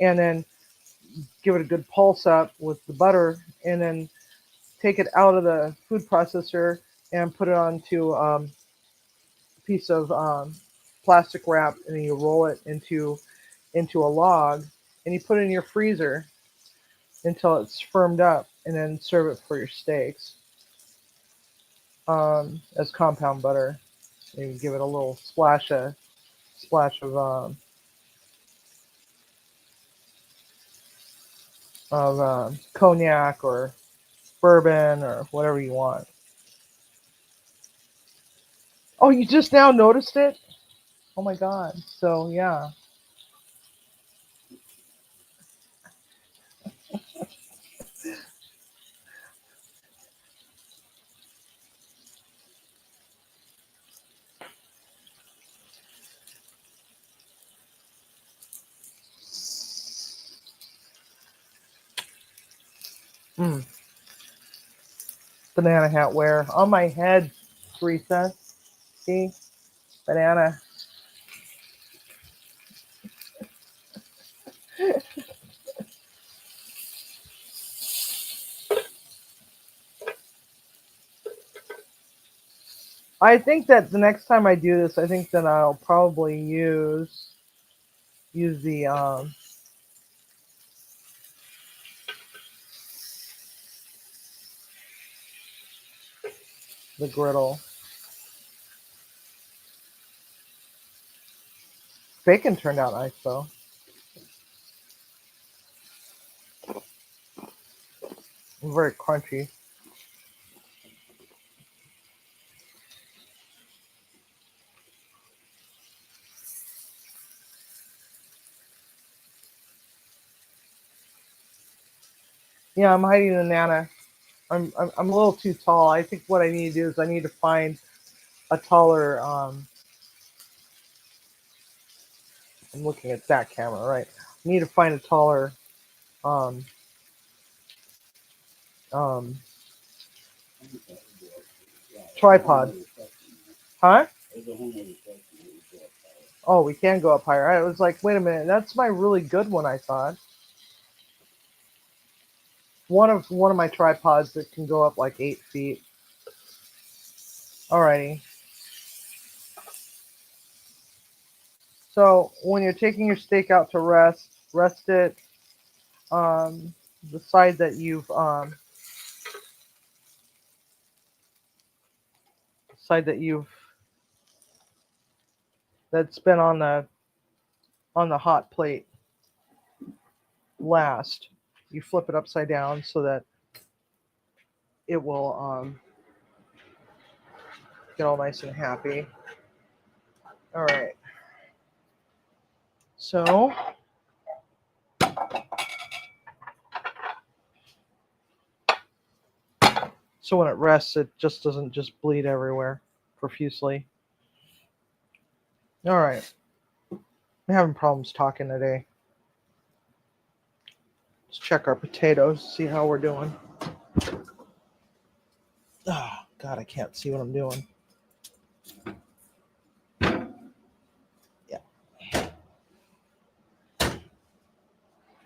and then give it a good pulse up with the butter, and then take it out of the food processor and put it onto a piece of plastic wrap, and then you roll it into a log, and you put it in your freezer until it's firmed up, and then serve it for your steaks as compound butter. You give it a little splash of cognac or bourbon or whatever you want. Oh, you just now noticed it? Oh my God. So yeah. Mm. Banana hat wear on my head, Teresa. See? Banana. I think that the next time I do this, I think that I'll probably use the griddle. Bacon turned out nice though. Very crunchy. Yeah, I'm hiding the nana. I'm a little too tall. I think what I need to do is I need to find a taller. I'm looking at that camera, right? I need to find a taller um, um, tripod. Huh? Oh, we can go up higher. I was like, wait a minute, that's my really good one. I thought one of my tripods that can go up like 8 feet. Alrighty. So when you're taking your steak out to rest it the side that you've that's been on the hot plate last. You flip it upside down so that it will get all nice and happy. All right. So when it rests, it just doesn't just bleed everywhere profusely. All right. I'm having problems talking today. Let's check our potatoes, see how we're doing. Oh, God, I can't see what I'm doing. Yeah.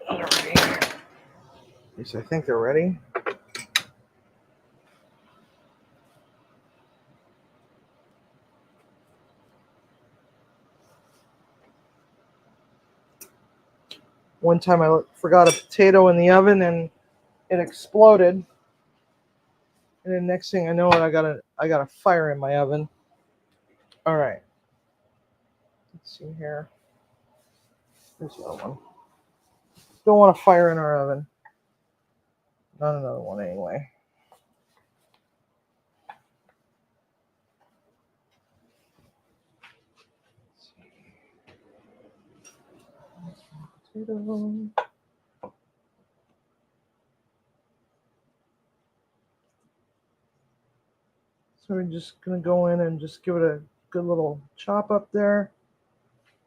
All right. At least I think they're ready. One time I forgot a potato in the oven and it exploded. And then next thing I know, I got a fire in my oven. All right. Let's see here. Here's the other one. Don't want a fire in our oven. Not another one anyway. Potato. So we're just going to go in and just give it a good little chop up there.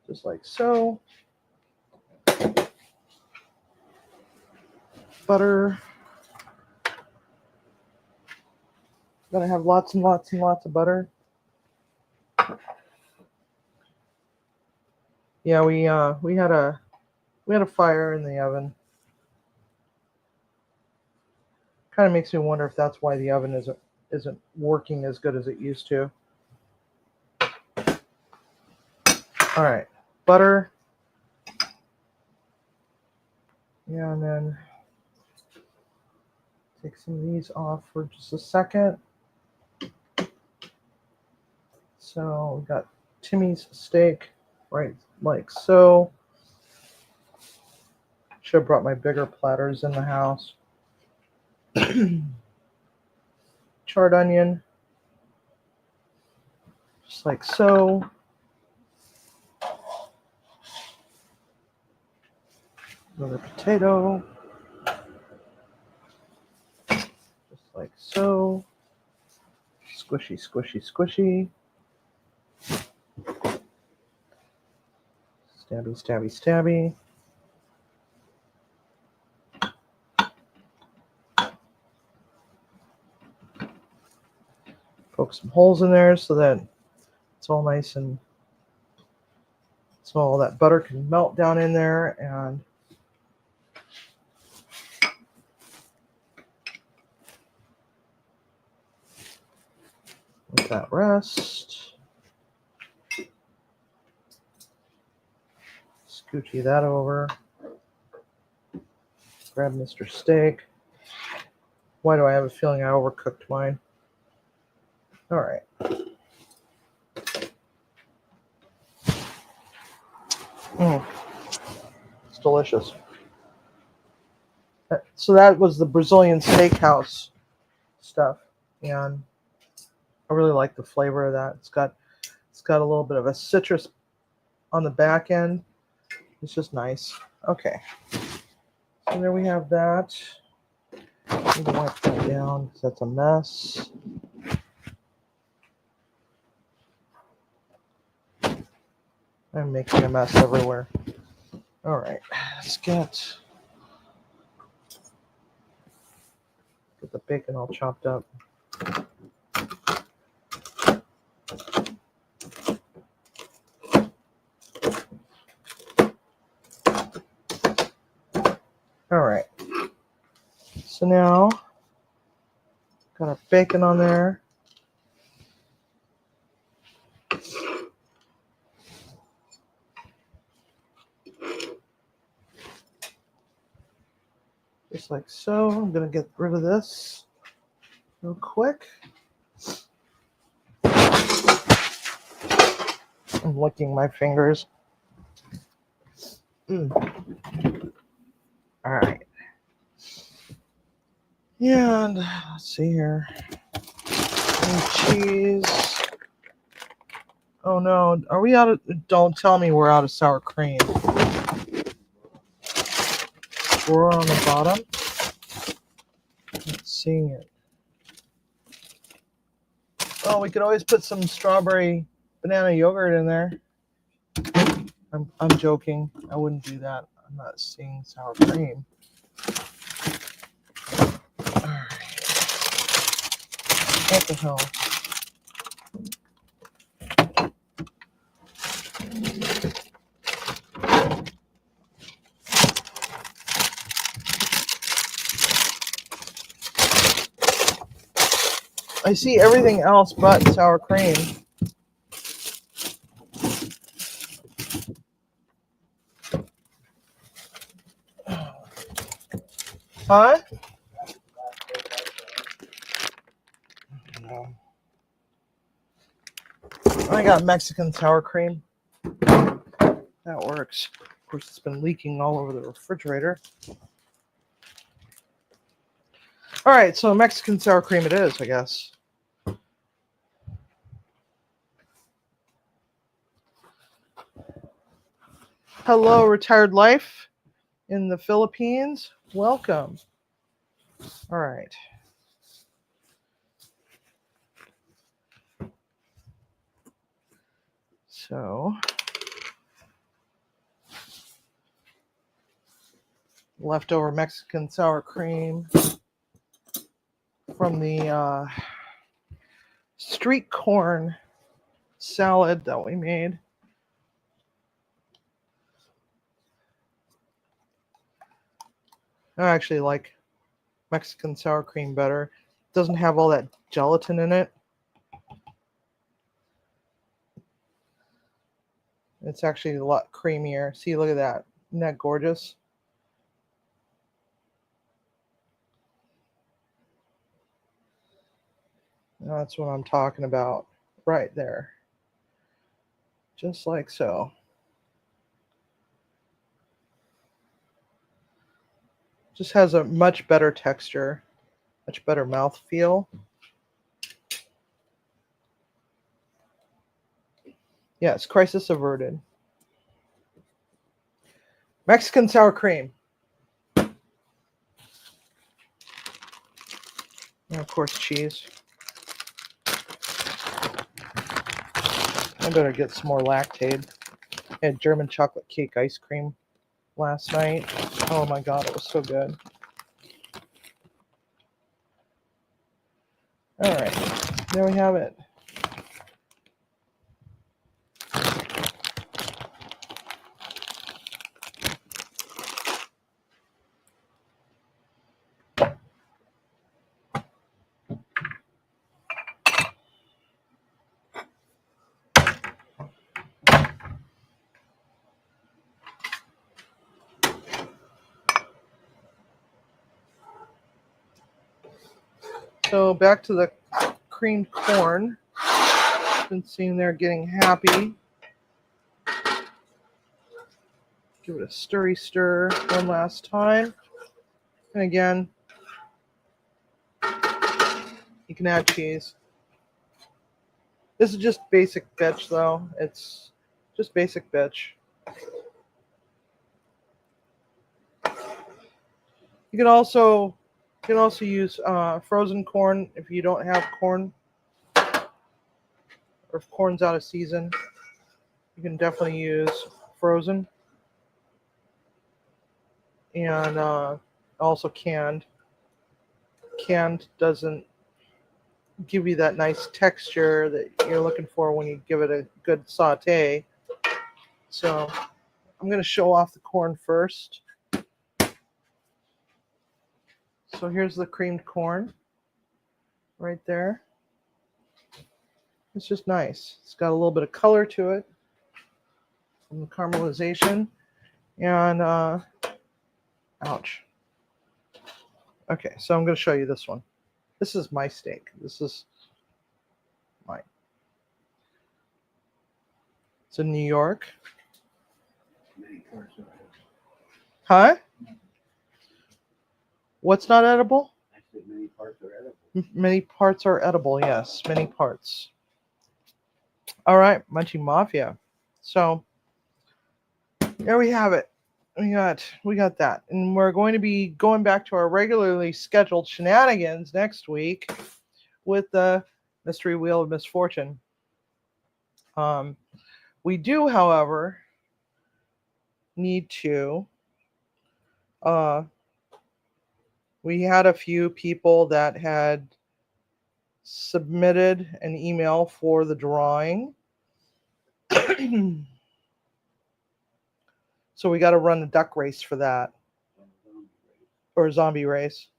Just like so. Butter. Gotta have lots and lots and lots of butter. Yeah, we had a fire in the oven. Kind of makes me wonder if that's why the oven isn't working as good as it used to. All right, butter. Yeah, and then take some of these off for just a second. So we got Timmy's steak, right, like so. Should have brought my bigger platters in the house. Charred onion, just like so. Another potato, just like so. Squishy, squishy, squishy. Stabby, stabby, stabby. Poke some holes in there so that it's all nice and so all that butter can melt down in there and let that rest. Scoochie that over. Grab Mr. Steak. Why do I have a feeling I overcooked mine? All right. It's delicious. So that was the Brazilian steakhouse stuff, and I really like the flavor of that. It's got a little bit of a citrus on the back end. It's just nice. Okay. So there we have that. I'm going to wipe that down because that's a mess. I'm making a mess everywhere. All right, let's get the bacon all chopped up. All right. So now, got our bacon on there. Just like so. I'm going to get rid of this real quick. I'm licking my fingers. All right. And let's see here. And cheese. Oh no, are we out of? Don't tell me we're out of sour cream. We're on the bottom. Not seeing it. Oh, we could always put some strawberry banana yogurt in there. I'm joking. I wouldn't do that. I'm not seeing sour cream. Alright. What the hell? I see everything else but sour cream. Huh? No. I got Mexican sour cream. That works. Of course, it's been leaking all over the refrigerator. All right, so Mexican sour cream it is, I guess. Hello, retired life in the Philippines. Welcome. All right. So, leftover Mexican sour cream from the street corn salad that we made. I actually like Mexican sour cream better. It doesn't have all that gelatin in it. It's actually a lot creamier. See, look at that. Isn't that gorgeous? That's what I'm talking about right there. Just like so. Just has a much better texture, much better mouthfeel. Yes, crisis averted. Mexican sour cream. And of course, cheese. I better get some more Lactaid. I had German chocolate cake ice cream last night. Oh my god, it was so good. All right, there we have it. So back to the creamed corn. Been seeing there getting happy. Give it a stirry stir one last time. And again, you can add cheese. This is just basic bitch though. It's just basic bitch. You can also use frozen corn if you don't have corn, or if corn's out of season. You can definitely use frozen, and also canned. Canned doesn't give you that nice texture that you're looking for when you give it a good saute. So I'm going to show off the corn first. So here's the creamed corn right there. It's just nice. It's got a little bit of color to it from the caramelization. And, ouch. Okay, so I'm going to show you this one. This is my steak. This is mine. It's in New York. Many parts are edible. Huh? What's not edible? I said many parts are edible. Many parts are edible, yes. Many parts. All right, Munchie Mafia. So there we have it. We got that. And we're going to be going back to our regularly scheduled shenanigans next week with the Mystery Wheel of Misfortune. We do, however, need to we had a few people that had submitted an email for the drawing. So we got to run a duck race for that. Or a zombie race.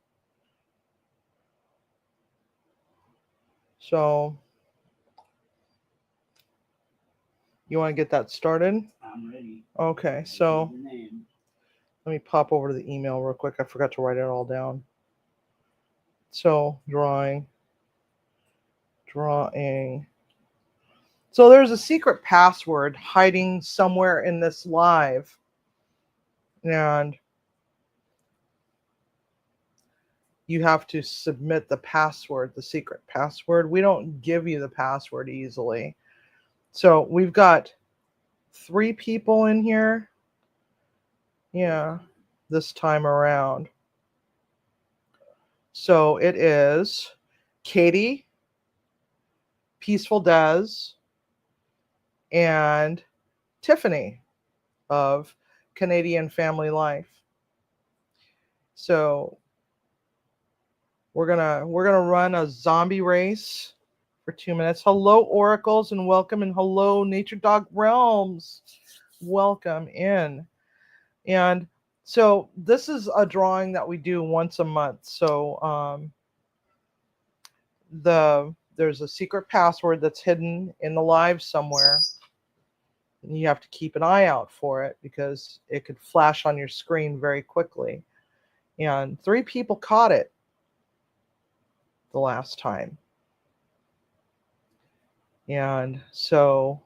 So you want to get that started? I'm ready. Okay, so Give the name. let me pop over to the email real quick. I forgot to write it all down. So drawing. So there's a secret password hiding somewhere in this live. And you have to submit the password, the secret password. We don't give you the password easily. So we've got 3 people in here. Yeah, this time around. So it is Katie, Peaceful Des, and Tiffany of Canadian Family Life. So we're gonna run a zombie race for 2 minutes. Hello, Oracles, and welcome, and hello, Nature Dog Realms. Welcome in. And so this is a drawing that we do once a month. So there's a secret password that's hidden in the live somewhere. And you have to keep an eye out for it because it could flash on your screen very quickly. And 3 people caught it the last time. And so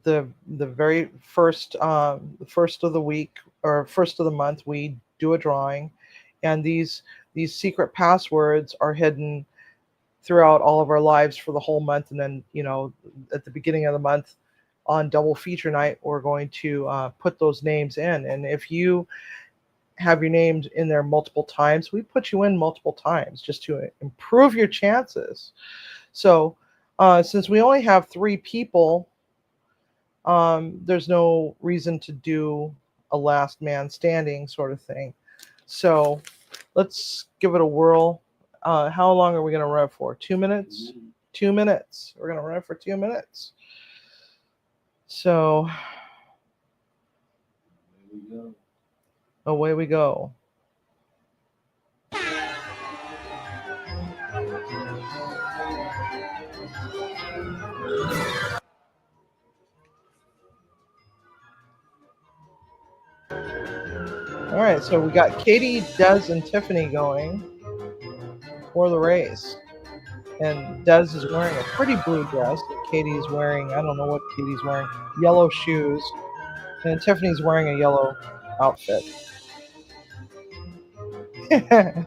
the very first the first of the week or first of the month, we do a drawing, and these secret passwords are hidden throughout all of our lives for the whole month. And then, at the beginning of the month on double feature night, we're going to put those names in. And if you have your names in there multiple times, we put you in multiple times just to improve your chances. So since we only have 3 people, there's no reason to do a last man standing sort of thing. So let's give it a whirl. How long are we going to run for? 2 minutes? 2 minutes. We're going to run for 2 minutes. So away we go. All right, so we got Katie, Des, and Tiffany going for the race. And Des is wearing a pretty blue dress. Katie's wearing, I don't know what Katie's wearing, yellow shoes. And Tiffany's wearing a yellow outfit. And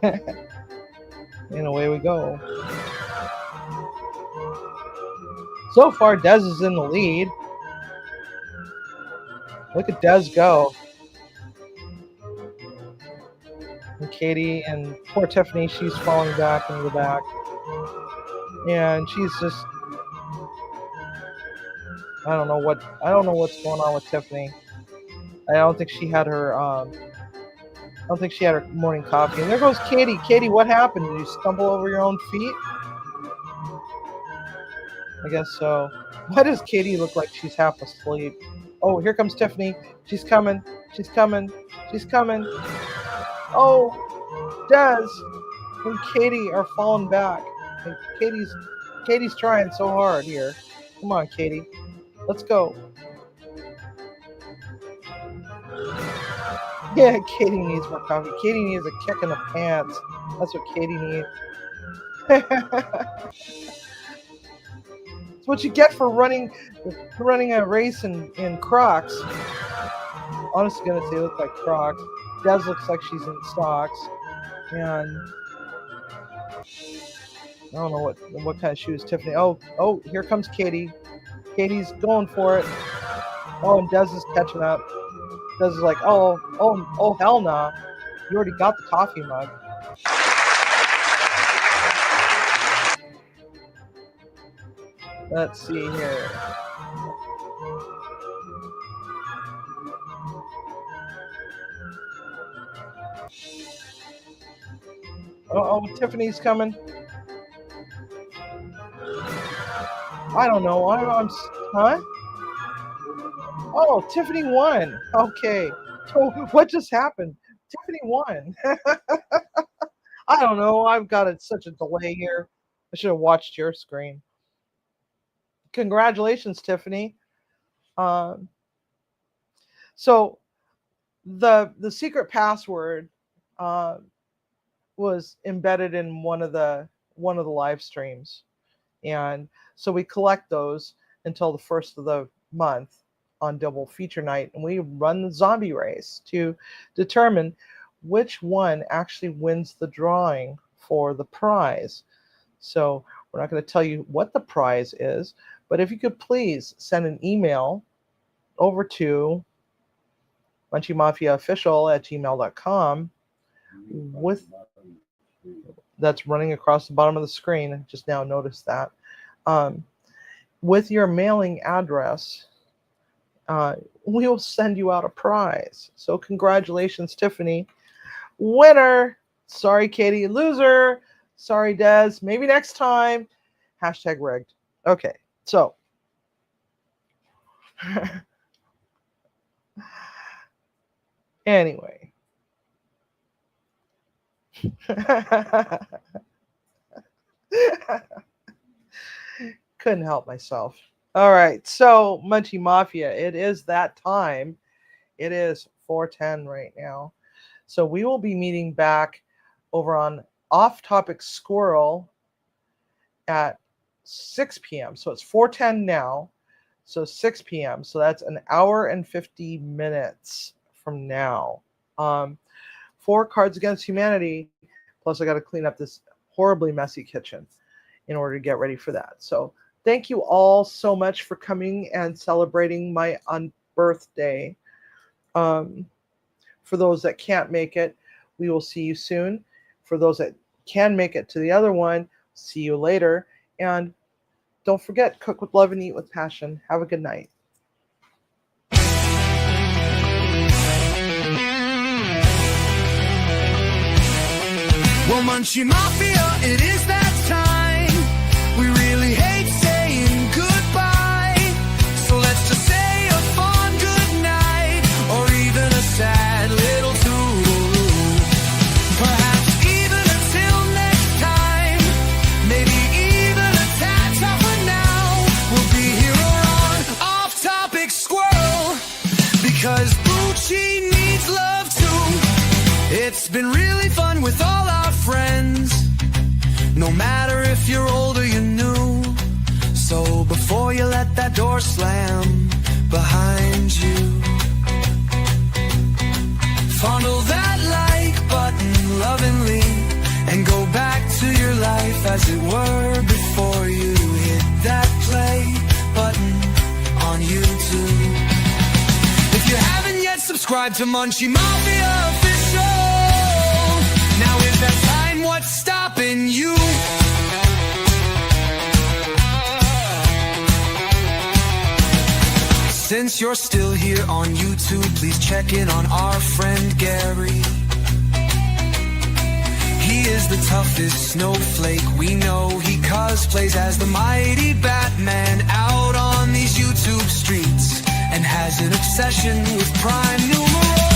away we go. So far, Des is in the lead. Look at Des go. And Katie and poor Tiffany, she's falling back into the back. And she's just, I don't know what's going on with Tiffany. I don't think she had her morning coffee. And there goes Katie. Katie, what happened? Did you stumble over your own feet? I guess so. Why does Katie look like she's half asleep? Oh, here comes Tiffany. She's coming. She's coming. She's coming. Oh, Des and Katie are falling back. And Katie's trying so hard here. Come on, Katie. Let's go. Yeah, Katie needs more coffee. Katie needs a kick in the pants. That's what Katie needs. That's what you get for running a race in Crocs. Honestly, gonna say it looks like Crocs. Des looks like she's in socks, and I don't know what kind of shoes Tiffany. Oh, here comes Katie. Katie's going for it. Oh, and Des is catching up. Des is like, oh, hell nah. You already got the coffee mug. Let's see here. Oh, Tiffany's coming. I don't know. Huh? Oh, Tiffany won. Okay. So what just happened? Tiffany won. I don't know. I've got such a delay here. I should have watched your screen. Congratulations, Tiffany. So the secret password was embedded in one of the live streams, and so we collect those until the first of the month on double feature night, and we run the zombie race to determine which one actually wins the drawing for the prize. So we're not going to tell you what the prize is, but if you could please send an email over to munchiemafiaofficial@gmail.com with that's running across the bottom of the screen. I just now noticed that. With your mailing address, we will send you out a prize. So congratulations, Tiffany. Winner. Sorry, Katie. Loser. Sorry, Des. Maybe next time. #rigged. Okay, so. Anyway. Couldn't help myself. All right, so Munchie Mafia, it is that time. It is 4:10 right now. So we will be meeting back over on Off Topic Squirrel at 6 p.m. So it's 4:10 now. So 6 p.m. So that's an hour and 50 minutes from now. 4 Cards Against Humanity. Plus I got to clean up this horribly messy kitchen in order to get ready for that. So thank you all so much for coming and celebrating my unbirthday. For those that can't make it, we will see you soon. For those that can make it to the other one, see you later. And don't forget, cook with love and eat with passion. Have a good night. Well, Munchie Mafia, it is that time. We really hate saying goodbye. So let's just say a fond good night, or even a sad little toodaloo. Perhaps even until next time, maybe even a tad tougher now. We'll be here on Off Topic Squirrel, because Bucci needs love too. It's been really fun with all our friends, no matter if you're old or you're new. So before you let that door slam behind you, fondle that like button lovingly, and go back to your life as it were before you hit that play button on YouTube. If you haven't yet subscribed to Munchie Mafia Official, now is that time, what's stopping you? Since you're still here on YouTube, please check in on our friend Gary. He is the toughest snowflake we know. He cosplays as the mighty Batman out on these YouTube streets, and has an obsession with prime numerals.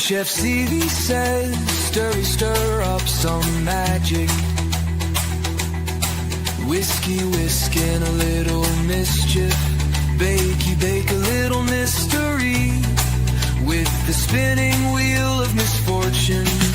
Chef Sivi says, stir up some magic. Whiskey, whisking a little mischief. Bake a little mystery with the spinning wheel of misfortune.